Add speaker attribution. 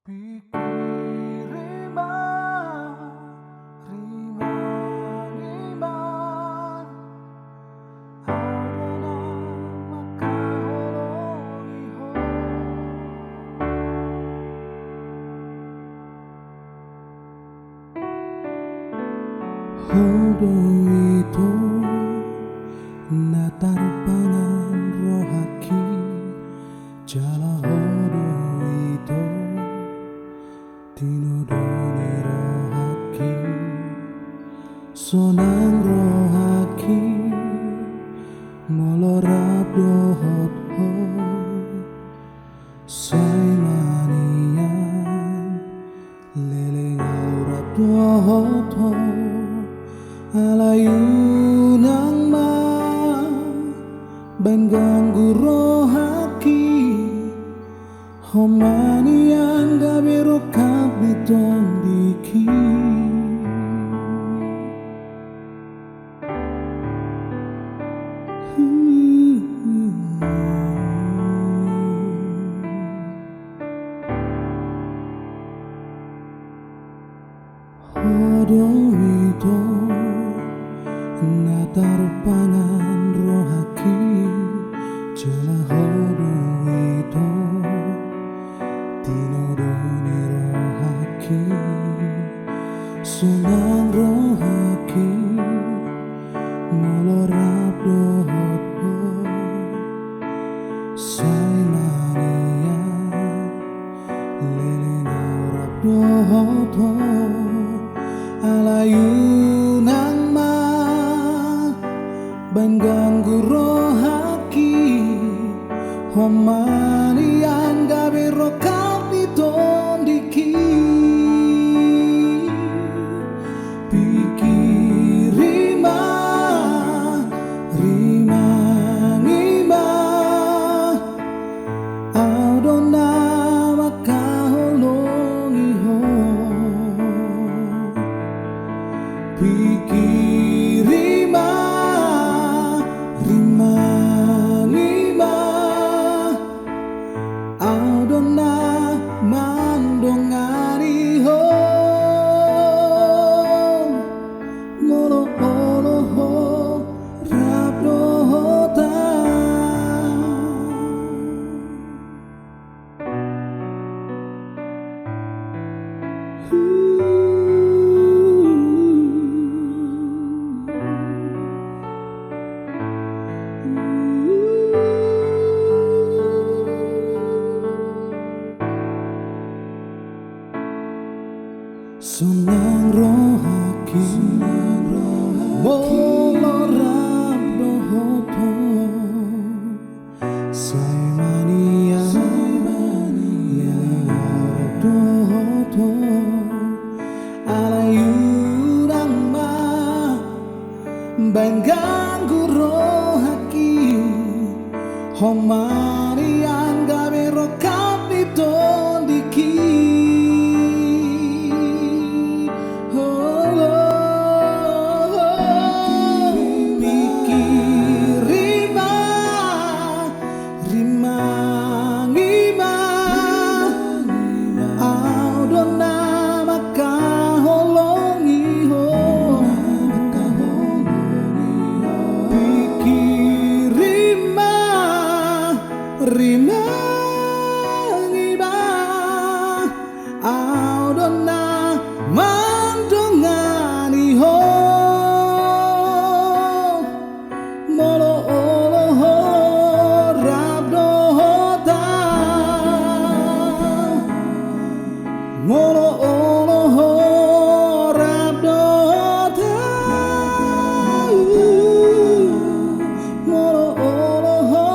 Speaker 1: Pikirima, rima, rima, adana makaholoiho. Hodo itu natar pangan rohaki jala hodo itu tinodone rohaki sonang rohaki molorap dohot ho saimanian leleng aurap dohot ho alayunang ma ban ganggu rohaki homanian gabero kapiton diki Hodong itu natar pangan rohaki jala hodong itu tinodone rohaki sunang rohaki molorap dohot ho saimania leleng aurap dohot ho alayunang ma ban ganggu rohaki homanian gabero kapiton diki pikirima rima ngima adona makaholoiho pikirima rima ngima adona mandongani ho molo olo ho rabdo hota sunang rohaki molorap dohot ho saimania leleng aurap dohot ho alayunang ma ban ganggu rohaki homanian gabero kapiton diki pikirima rima ngima adona makaholoiho pikirima rima ngima adona mandongani ho molo olo ho rabdo hota molo olo ho rabdo hota molo olo ho